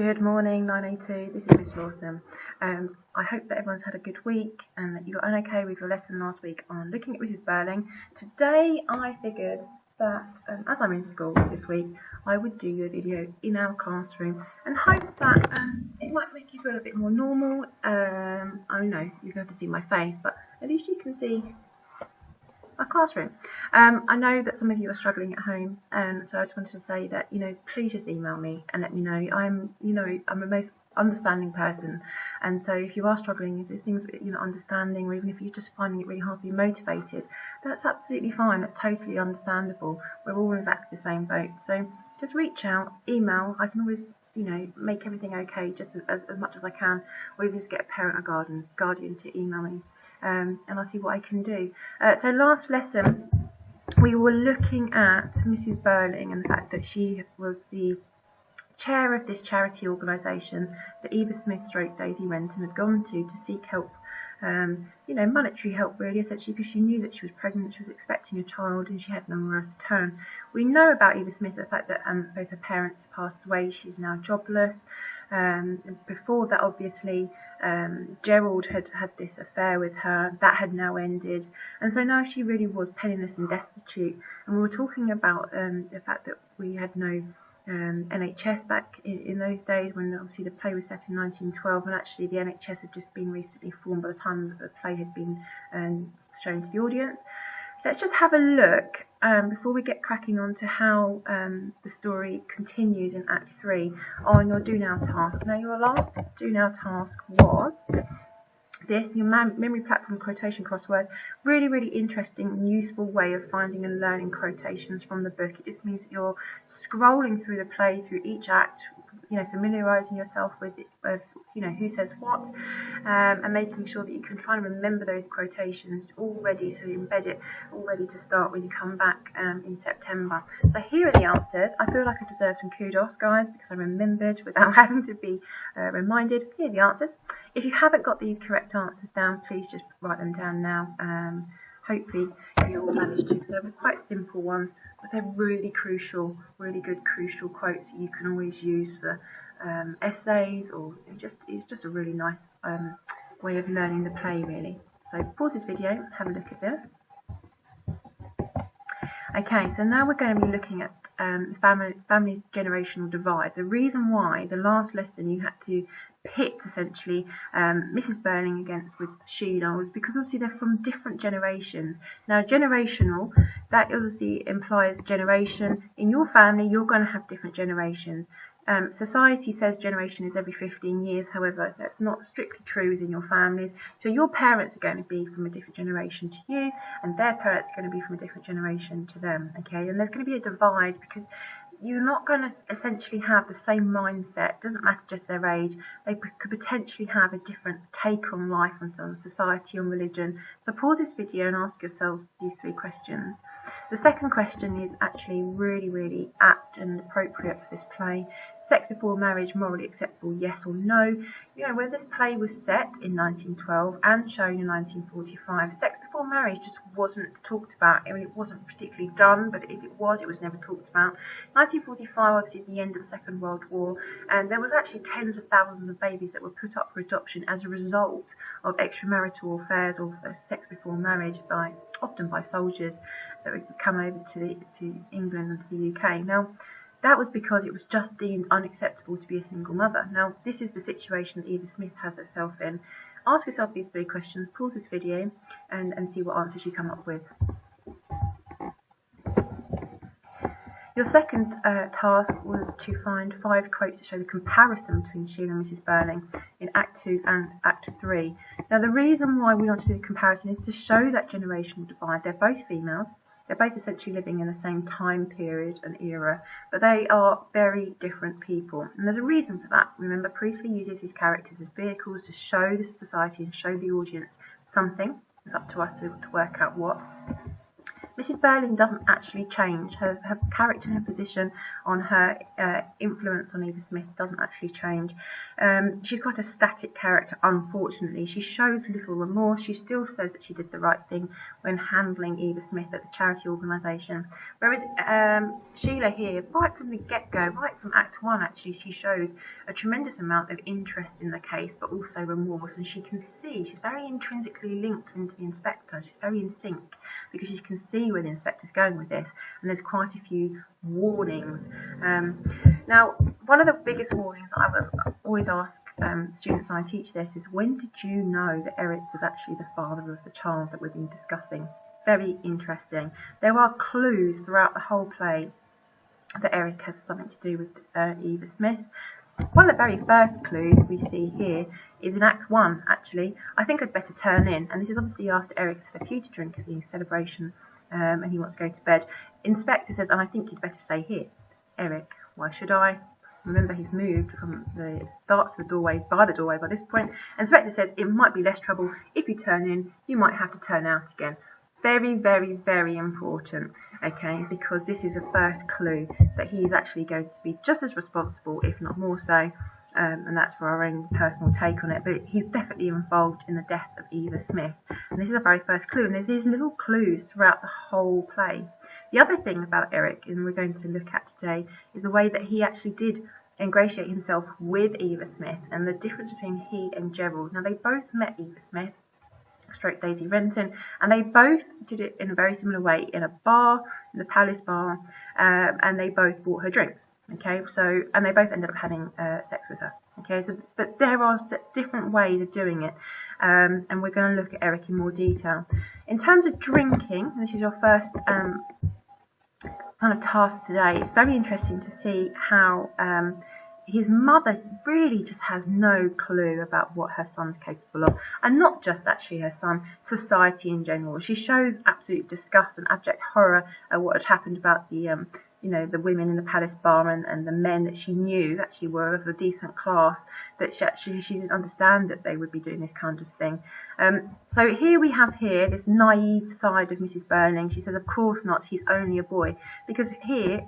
Good morning, 982. This is Miss Lawson. I hope that everyone's had a good week and that you got on okay with your lesson last week on looking at Mrs. Burling. Today I figured that as I'm in school this week, I would do a video in our classroom and hope that it might make you feel a bit more normal. I know you're going to see my face, but at least you can see our classroom. I know that some of you are struggling at home, and so I just wanted to say that, please just email me and let me know. I'm a most understanding person, and so if you are struggling, if there's things that you're not understanding, or even if you're just finding it really hard to be motivated, that's absolutely fine. That's totally understandable. We're all in exactly the same boat. So just reach out, email. I can always make everything okay just as much as I can, or even just get a parent or guardian to email me. And I'll see what I can do. So last lesson we were looking at Mrs. Burling and the fact that she was the chair of this charity organisation that Eva Smith / Daisy Renton had gone to seek help, monetary help really, essentially, because she knew that she was pregnant, she was expecting a child, and she had nowhere else to turn. We know about Eva Smith the fact that both her parents passed away. She's now jobless. Before that, obviously, Gerald had this affair with her that had now ended, and so now she really was penniless and destitute. And we were talking about the fact that we had no NHS back in those days, when obviously the play was set in 1912, and actually the NHS had just been recently formed by the time that the play had been shown to the audience. Let's just have a look before we get cracking on to how the story continues in Act 3 on your Do Now task. Now, your last Do Now task was this, your memory platform quotation crossword. Really, really interesting and useful way of finding and learning quotations from the book. It just means that you're scrolling through the play, through each act, familiarising yourself with who says what, and making sure that you can try and remember those quotations all ready, so you embed it all ready to start when you come back in September. So here are the answers. I feel like I deserve some kudos, guys, because I remembered without having to be reminded. Here are the answers. If you haven't got these correct answers down, please just write them down now. Hopefully you all managed to, because they're quite simple ones, but they're really crucial, really good crucial quotes that you can always use for essays, or it's just a really nice way of learning the play, really. So pause this video, have a look at this. Okay, so now we're going to be looking at family's generational divide. The reason why the last lesson you had to pit essentially Mrs. Burling against with Sheila was because obviously they're from different generations. Now, generational, that obviously implies generation. In your family, you're going to have different generations. Society says generation is every 15 years. However, that's not strictly true within your families. So your parents are going to be from a different generation to you, and their parents are going to be from a different generation to them. Okay, and there's going to be a divide because you're not going to essentially have the same mindset. It doesn't matter just their age. They could potentially have a different take on life, on society, on religion. So pause this video and ask yourselves these 3 questions. The second question is actually really, really apt and appropriate for this play. Sex before marriage, morally acceptable, yes or no? When this play was set in 1912 and shown in 1945, sex before marriage just wasn't talked about. I mean, it wasn't particularly done, but if it was never talked about. 1945, obviously, the end of the Second World War, and there was actually tens of thousands of babies that were put up for adoption as a result of extramarital affairs or sex before marriage, often by soldiers that would come over to England and to the UK. Now, that was because it was just deemed unacceptable to be a single mother. Now, this is the situation that Eva Smith has herself in. Ask yourself these 3 questions, pause this video, and see what answers you come up with. Your second task was to find 5 quotes to show the comparison between Sheila and Mrs. Burling in Act 2 and Act 3. Now, the reason why we want to do the comparison is to show that generational divide. They're both females. They're both essentially living in the same time period and era, but they are very different people. And there's a reason for that. Remember, Priestley uses his characters as vehicles to show the society and show the audience something. It's up to us to work out what. Mrs. Burling doesn't actually change. Her character and her position on her influence on Eva Smith doesn't actually change. She's quite a static character, unfortunately. She shows little remorse. She still says that she did the right thing when handling Eva Smith at the charity organisation. Whereas Sheila here, right from the get-go, right from Act 1 actually, she shows a tremendous amount of interest in the case, but also remorse. And she can see, she's very intrinsically linked into the inspector. She's very in sync, because she can see where the inspector's going with this, and there's quite a few warnings. Now, one of the biggest warnings I always ask students when I teach this is, when did you know that Eric was actually the father of the child that we've been discussing? Very interesting. There are clues throughout the whole play that Eric has something to do with Eva Smith. One of the very first clues we see here is in Act 1, actually. I think I'd better turn in, and this is obviously after Eric's had a few to drink at the celebration, and he wants to go to bed. Inspector says, and I think you'd better stay here. Eric, why should I? Remember, he's moved from the start to the doorway, by this point. Inspector says, it might be less trouble if you turn in, you might have to turn out again. Very, very, very important, okay, because this is a first clue that he's actually going to be just as responsible, if not more so, and that's for our own personal take on it, but he's definitely involved in the death of Eva Smith, and this is the very first clue, and there's these little clues throughout the whole play. The other thing about Eric, and we're going to look at today, is the way that he actually did ingratiate himself with Eva Smith, and the difference between he and Gerald. Now, they both met Eva Smith, stroke Daisy Renton, and they both did it in a very similar way, in a bar, in the Palace Bar, and they both bought her drinks, okay, so, and they both ended up having sex with her, okay, so, but there are different ways of doing it, and we're going to look at Eric in more detail. In terms of drinking, this is your first kind of task today. It's very interesting to see how his mother really just has no clue about what her son's capable of, and not just actually her son, society in general. She shows absolute disgust and abject horror at what had happened about the the women in the Palace Bar and the men that she knew actually were of a decent class, that she didn't understand that they would be doing this kind of thing. So here we have this naive side of Mrs. Burling. She says, of course not, he's only a boy. Because here,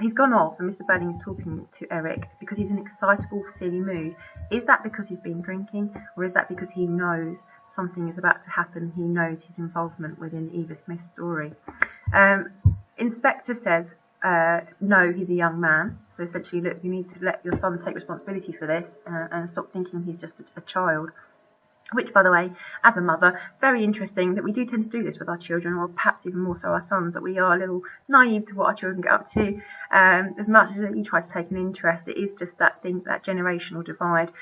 he's gone off and Mr. Burling is talking to Eric because he's in an excitable, silly mood. Is that because he's been drinking, or is that because he knows something is about to happen? He knows his involvement within Eva Smith's story. Inspector says, no, he's a young man. So essentially, look, you need to let your son take responsibility for this and stop thinking he's just a child. Which, by the way, as a mother, very interesting that we do tend to do this with our children, or perhaps even more so our sons, that we are a little naive to what our children get up to. As much as you try to take an interest, it is just that thing, that generational divide.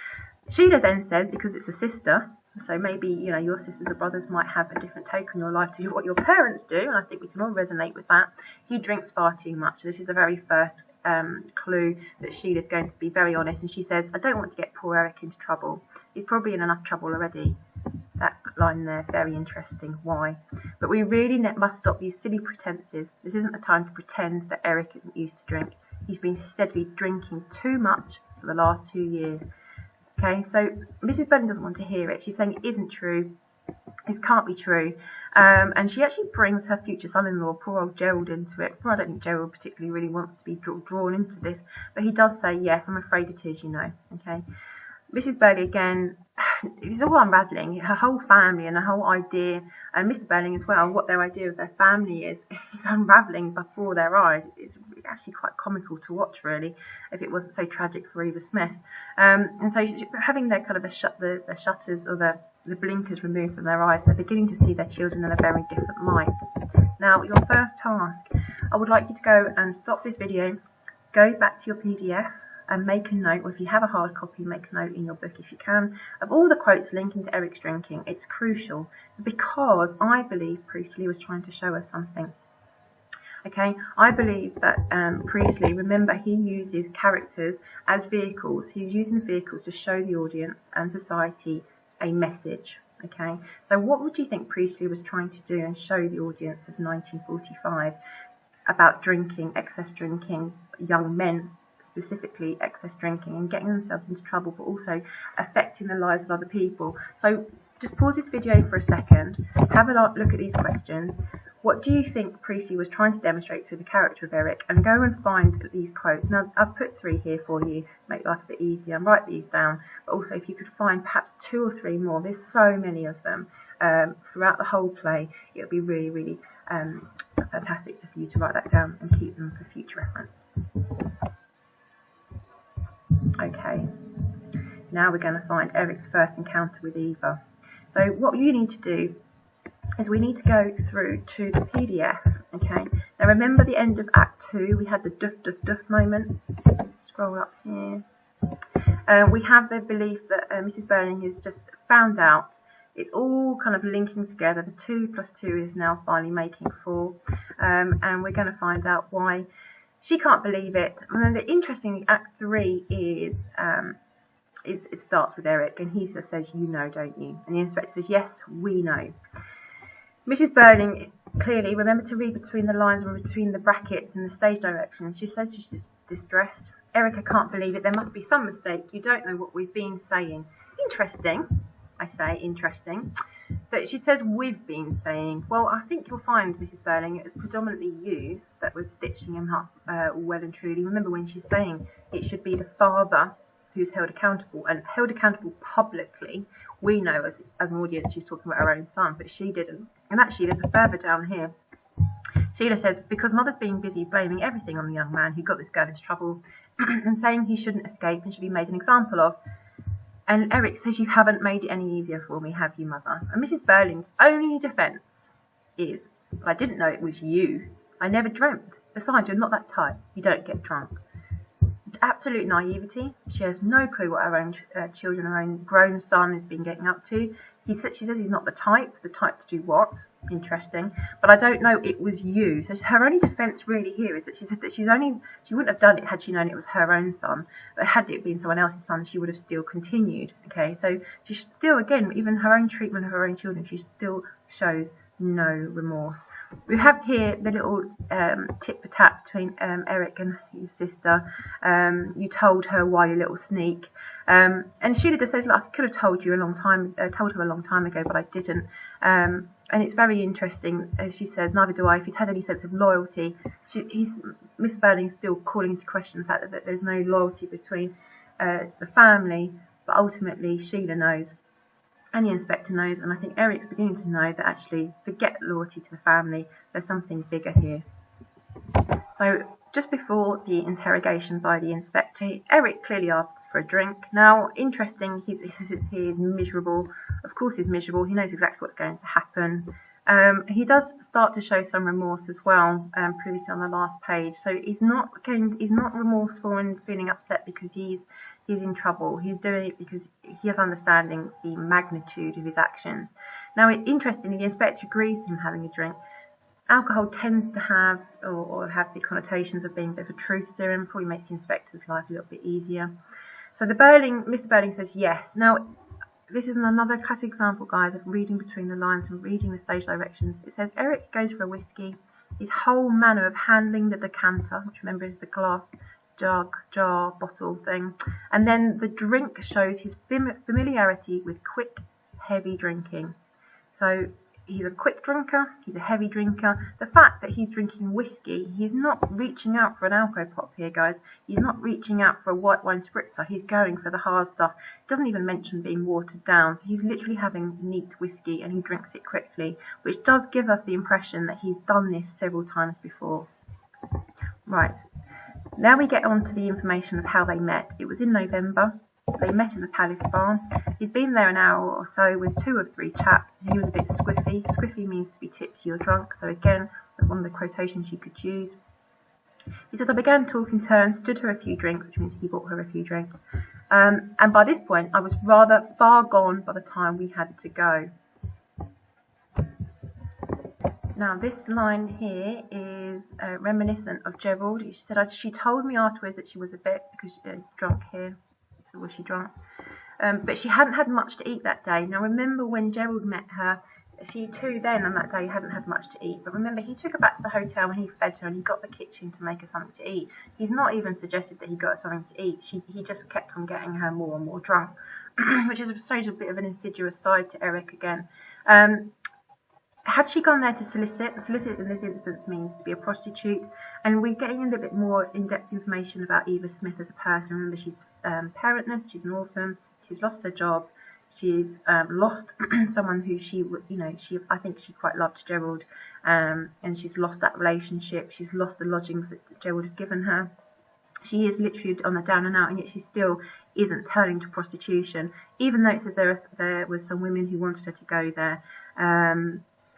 Sheila then says, because it's a sister, so maybe your sisters or brothers might have a different take on your life to what your parents do, and I think we can all resonate with that. He drinks far too much. This is the very first clue that Sheila's going to be very honest, and she says, I don't want to get poor Eric into trouble. He's probably in enough trouble already. That line there, very interesting. Why? But we really must stop these silly pretences. This isn't a time to pretend that Eric isn't used to drink. He's been steadily drinking too much for the last 2 years. Okay, so Mrs. Burling doesn't want to hear it. She's saying it isn't true. This can't be true. And she actually brings her future son-in-law, poor old Gerald, into it. Well, I don't think Gerald particularly really wants to be drawn into this, but he does say, yes, I'm afraid it is, Okay. Mrs. Burling, again, it's all unravelling. Her whole family and her whole idea, and Mr. Burling as well, what their idea of their family is unravelling before their eyes. It's actually quite comical to watch, really, if it wasn't so tragic for Eva Smith. And so having their kind of the shutters or the blinkers removed from their eyes, they're beginning to see their children in a very different light. Now, your first task, I would like you to go and stop this video, go back to your PDF, and make a note, or if you have a hard copy, make a note in your book if you can, of all the quotes linking to Eric's drinking. It's crucial because I believe Priestley was trying to show us something. Okay, I believe that Priestley, remember, he uses characters as vehicles. He's using the vehicles to show the audience and society a message. Okay, so what would you think Priestley was trying to do and show the audience of 1945 about drinking, excess drinking, young men specifically excess drinking and getting themselves into trouble, but also affecting the lives of other people? So just pause this video for a second, have a look at these questions. What do you think Priestley was trying to demonstrate through the character of Eric? And go and find these quotes. Now, I've put 3 here for you, make life a bit easier, and write these down. But also, if you could find perhaps 2 or 3 more, there's so many of them throughout the whole play. It would be really, really fantastic for you to write that down and keep them for future reference. Okay, now we're going to find Eric's first encounter with Eva. So what you need to do is we need to go through to the PDF, okay? Now remember the end of Act 2, we had the duff duff duff moment. Scroll up here. We have the belief that Mrs. Burling has just found out. It's all kind of linking together. The 2 plus 2 is now finally making 4. And we're going to find out why she can't believe it. And then the interesting Act 3 is it starts with Eric, and he says, "You know, don't you?" And the inspector says, "Yes, we know." Mrs. Burling, clearly, remember to read between the lines and between the brackets and the stage directions. She says she's distressed. "Eric, I can't believe it. There must be some mistake. You don't know what we've been saying." Interesting. I say interesting. But she says we've been saying. Well, I think you'll find, Mrs. Burling, it was predominantly you that was stitching him up well and truly. Remember when she's saying it should be the father who's held accountable, and held accountable publicly. We know as an audience she's talking about her own son, but she didn't. And actually there's a further down here. Sheila says, because mother's being busy blaming everything on the young man who got this girl into trouble and saying he shouldn't escape and should be made an example of. And Eric says, "You haven't made it any easier for me, have you, mother?" And Mrs. Burling's only defence is, "I didn't know it was you. I never dreamt. Besides, you're not that type. You don't get drunk." Absolute naivety. She has no clue what her own children, her own grown son has been getting up to. She says he's not the type to do what? Interesting. But I don't know, it was you. So her only defence really here is that she said that she wouldn't have done it had she known it was her own son. But had it been someone else's son, she would have still continued. Okay, so she still, again, even her own treatment of her own children, she still shows no remorse. We have here the little tit for tat between Eric and his sister. "You told her why, you little sneak." And Sheila just says, "Look, I could have told her a long time ago, but I didn't." And it's very interesting, as she says, "Neither do I. If you'd had any sense of loyalty," Miss Burling's still calling into question the fact that there's no loyalty between the family, but ultimately Sheila knows. And the inspector knows, and I think Eric's beginning to know that actually, forget loyalty to the family, there's something bigger here. So, just before the interrogation by the inspector, Eric clearly asks for a drink. Now, interesting, he says he's miserable. Of course he's miserable, he knows exactly what's going to happen. He does start to show some remorse as well, previously on the last page. So he's not remorseful and feeling upset because he's in trouble. He's doing it because he has understanding the magnitude of his actions. Now, interestingly, the inspector agrees to him having a drink. Alcohol tends to have or have the connotations of being a bit of a truth serum, probably makes the inspector's life a little bit easier. So Mr. Burling says yes. Now, this is another classic example, guys, of reading between the lines and reading the stage directions. It says Eric goes for a whiskey. His whole manner of handling the decanter, which remember is the glass jar, bottle thing. And then the drink shows his familiarity with quick, heavy drinking. So he's a quick drinker, he's a heavy drinker. The fact that he's drinking whiskey, he's not reaching out for an alco pop here, guys. He's not reaching out for a white wine spritzer. He's going for the hard stuff. Doesn't even mention being watered down. So he's literally having neat whiskey and he drinks it quickly, which does give us the impression that he's done this several times before. Right. Now we get on to the information of how they met. It was in November. They met in the Palace Barn. He'd been there an hour or so with 2 or 3 chaps. He was a bit squiffy. Squiffy means to be tipsy or drunk. So again, that's one of the quotations you could use. He said, "I began talking to her and stood her a few drinks," which means he bought her a few drinks. And by this point, I was rather far gone by the time we had to go. Now, this line here is reminiscent of Gerald. She said, "She told me afterwards that she was a bit because drunk here." So was she drunk? But she hadn't had much to eat that day. Now, remember when Gerald met her, she too then on that day hadn't had much to eat. But remember, he took her back to the hotel and he fed her and he got the kitchen to make her something to eat. He's not even suggested that he got her something to eat. He just kept on getting her more and more drunk, which is a bit of an insidious side to Eric again. Had she gone there to solicit in this instance means to be a prostitute, and we're getting a little bit more in-depth information about Eva Smith as a person. Remember, she's parentless, she's an orphan, she's lost her job, she's lost someone who I think she quite loved, Gerald, and she's lost that relationship, she's lost the lodgings that Gerald had given her. She is literally on the down and out, and yet she still isn't turning to prostitution, even though it says there was some women who wanted her to go there.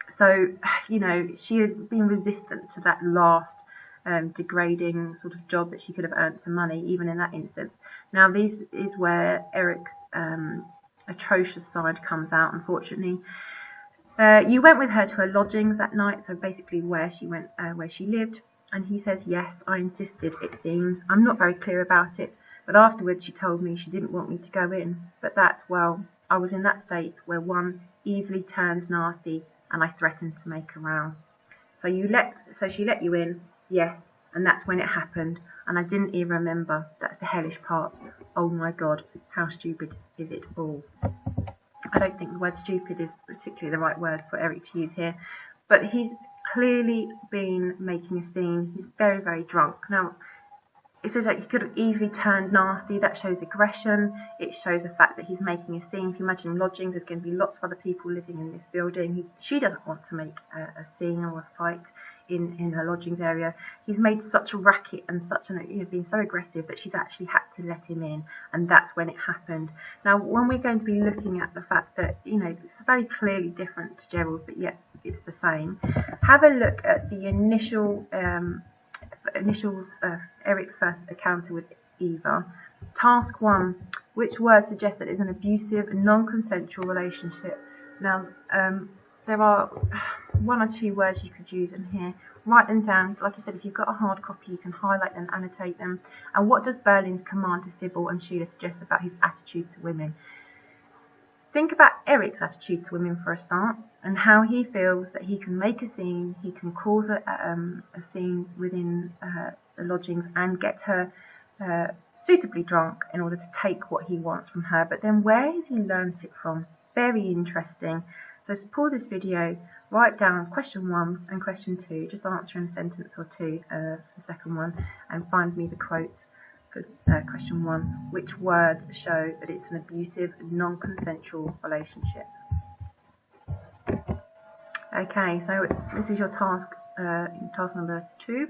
So, she had been resistant to that last degrading sort of job that she could have earned some money, even in that instance. Now, this is where Eric's atrocious side comes out, unfortunately. You went with her to her lodgings that night, so basically where she went, where she lived, and he says, yes, I insisted, it seems. I'm not very clear about it, but afterwards she told me she didn't want me to go in, but that, well, I was in that state where one easily turns nasty, and I threatened to make a row. So she let you in, yes, and that's when it happened, and I didn't even remember. That's the hellish part. Oh my God, how stupid is it all? I don't think the word stupid is particularly the right word for Eric to use here, but he's clearly been making a scene. He's very, very drunk. Now, it says that he could have easily turned nasty. That shows aggression. It shows the fact that he's making a scene. If you imagine lodgings, there's going to be lots of other people living in this building. She doesn't want to make a scene or a fight in her lodgings area. He's made such a racket and been so aggressive that she's actually had to let him in, and that's when it happened. Now, when we're going to be looking at the fact that it's very clearly different to Gerald, but yet it's the same. Have a look at the initials of Eric's first encounter with Eva. Task 1. Which word suggests that it's an abusive, non-consensual relationship? Now, there are one or two words you could use in here. Write them down. Like I said, if you've got a hard copy, you can highlight them, annotate them. And what does Berlin's command to Sybil and Sheila suggest about his attitude to women? Think about Eric's attitude to women for a start, and how he feels that he can make a scene, he can cause a scene within the lodgings and get her suitably drunk in order to take what he wants from her. But then where has he learnt it from? Very interesting. So pause this video, write down question 1 and question 2, just answer in a sentence or two the second one, and find me the quotes. Question 1. Which words show that it's an abusive, non-consensual relationship? Okay, so this is your task, task number 2.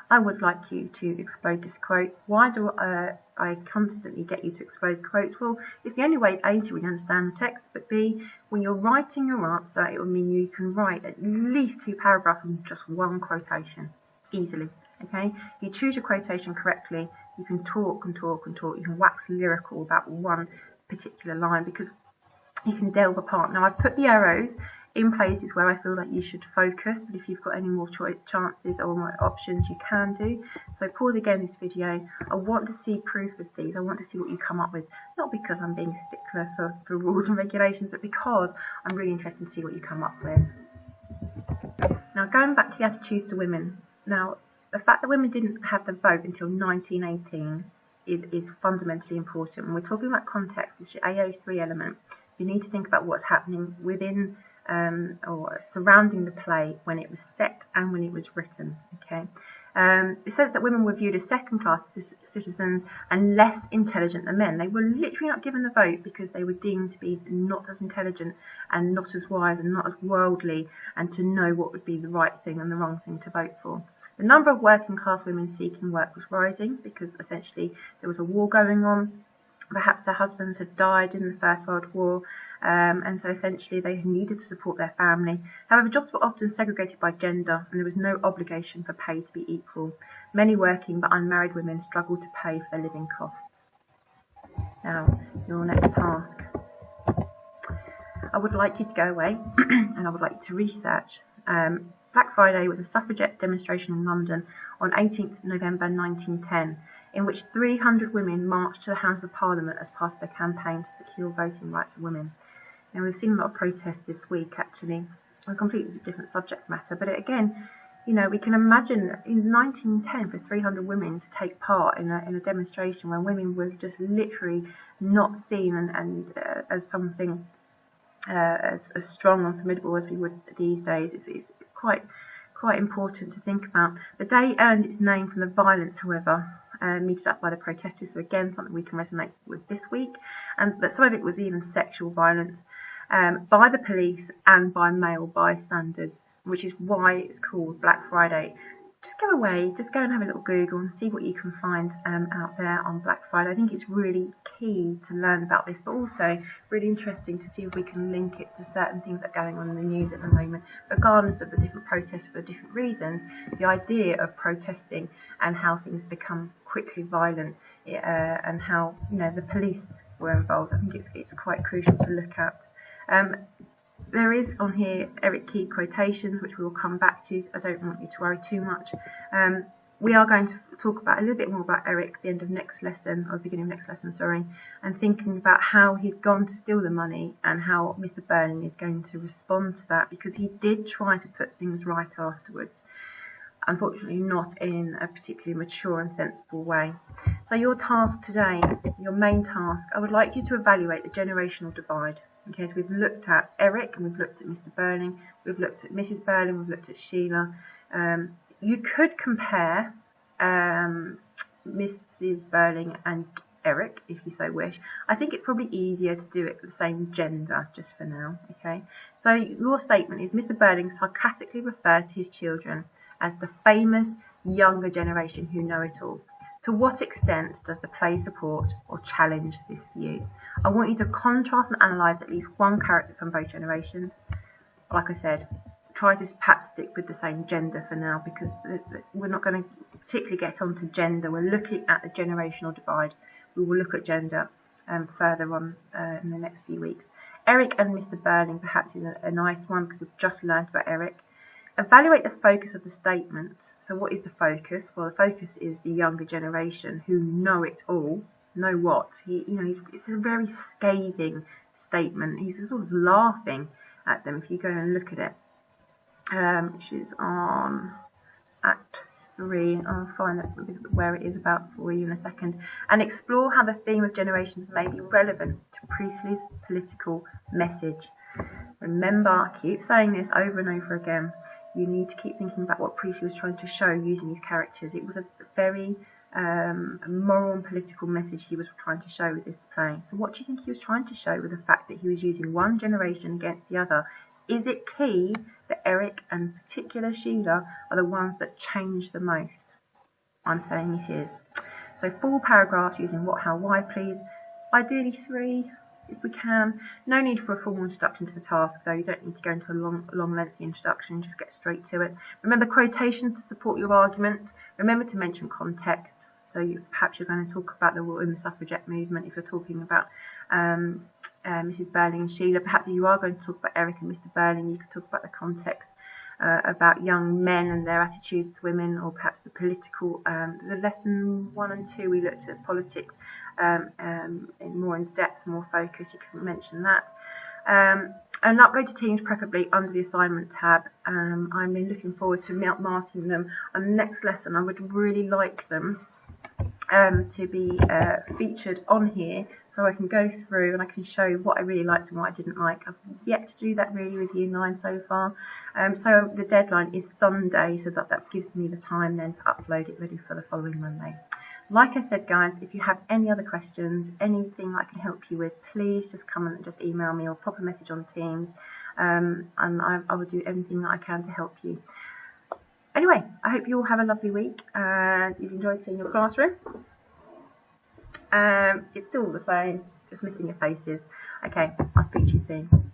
I would like you to explode this quote. Why do I constantly get you to explode quotes? Well, it's the only way, A, to really understand the text, but B, when you're writing your answer, it will mean you can write at least 2 paragraphs on just one quotation, easily. Okay, you choose your quotation correctly, you can talk and talk and talk, you can wax lyrical about one particular line, because you can delve apart. Now, I've put the arrows in places where I feel like you should focus, but if you've got any more chances or more options, you can do. So pause again this video. I want to see proof of these. I want to see what you come up with, not because I'm being a stickler for rules and regulations, but because I'm really interested to see what you come up with. Now, going back to the attitudes to women. Now, the fact that women didn't have the vote until 1918 is fundamentally important. When we're talking about context, it's your AO3 element. You need to think about what's happening within or surrounding the play when it was set and when it was written. Okay, it said that women were viewed as second-class citizens and less intelligent than men. They were literally not given the vote because they were deemed to be not as intelligent and not as wise and not as worldly, and to know what would be the right thing and the wrong thing to vote for. The number of working class women seeking work was rising because essentially there was a war going on. Perhaps their husbands had died in the First World War, and so essentially they needed to support their family. However, jobs were often segregated by gender, and there was no obligation for pay to be equal. Many working but unmarried women struggled to pay for their living costs. Now, your next task. I would like you to go away and I would like you to research. Black Friday was a suffragette demonstration in London on 18th November 1910, in which 300 women marched to the House of Parliament as part of their campaign to secure voting rights for women. And we've seen a lot of protests this week, actually, on a completely different subject matter. But again, we can imagine in 1910 for 300 women to take part in a demonstration when women were just literally not seen and as something as strong and formidable as we would these days. It's quite important to think about. The day earned its name from the violence, however, meted up by the protesters. So again, something we can resonate with this week. But some of it was even sexual violence by the police and by male bystanders, which is why it's called Black Friday. Just go away, just go and have a little Google and see what you can find out there on Black Friday. I think it's really key to learn about this, but also really interesting to see if we can link it to certain things that are going on in the news at the moment, regardless of the different protests for different reasons. The idea of protesting and how things become quickly violent and how the police were involved, I think it's quite crucial to look at. There is on here Eric Key quotations, which we will come back to, so I don't want you to worry too much. We are going to talk about a little bit more about Eric at the end of next lesson, or beginning of next lesson, sorry, and thinking about how he'd gone to steal the money and how Mr. Burling is going to respond to that, because he did try to put things right afterwards. Unfortunately, not in a particularly mature and sensible way. So your task today, your main task, I would like you to evaluate the generational divide. Okay, so we've looked at Eric and we've looked at Mr. Burling, we've looked at Mrs. Burling, we've looked at Sheila. You could compare Mrs. Burling and Eric if you so wish. I think it's probably easier to do it with the same gender just for now. Okay, so your statement is Mr. Burling sarcastically refers to his children as the famous younger generation who know it all. To what extent does the play support or challenge this view? I want you to contrast and analyse at least one character from both generations. Like I said, try to perhaps stick with the same gender for now, because we're not going to particularly get onto gender. We're looking at the generational divide. We will look at gender further on in the next few weeks. Eric and Mr. Burling perhaps is a nice one, because we've just learned about Eric. Evaluate the focus of the statement. So what is the focus? Well, the focus is the younger generation who know it all. Know what? It's a very scathing statement. He's sort of laughing at them if you go and look at it. Which is on Act 3. I'll find out where it is about for you in a second. And explore how the theme of generations may be relevant to Priestley's political message. Remember, I keep saying this over and over again. You need to keep thinking about what Priestley was trying to show using these characters. It was a very moral and political message he was trying to show with this play. So what do you think he was trying to show with the fact that he was using one generation against the other? Is it key that Eric and in particular Sheila are the ones that change the most? I'm saying it is. So 4 paragraphs using what, how, why, please. Ideally 3. If we can. No need for a formal introduction to the task, though. You don't need to go into a long lengthy introduction. Just get straight to it. Remember quotations to support your argument. Remember to mention context. So perhaps you're going to talk about the women's suffragette movement if you're talking about Mrs. Burling and Sheila. Perhaps if you are going to talk about Eric and Mr. Burling, you could talk about the context about young men and their attitudes to women, or perhaps the political. The lesson 1 and 2 we looked at politics in more in depth, more focus. You can mention that. And upload to Teams, preferably under the assignment tab. I'm looking forward to marking them on the next lesson. I would really like them to be featured on here, so I can go through and I can show what I really liked and what I didn't like. I've yet to do that really with Year 9 so far. So the deadline is Sunday, so that gives me the time then to upload it ready for the following Monday. Like I said, guys, if you have any other questions, anything I can help you with, please just come and just email me or pop a message on Teams, and I will do everything that I can to help you. Anyway, I hope you all have a lovely week and you've enjoyed seeing your classroom. It's still the same, just missing your faces. Okay, I'll speak to you soon.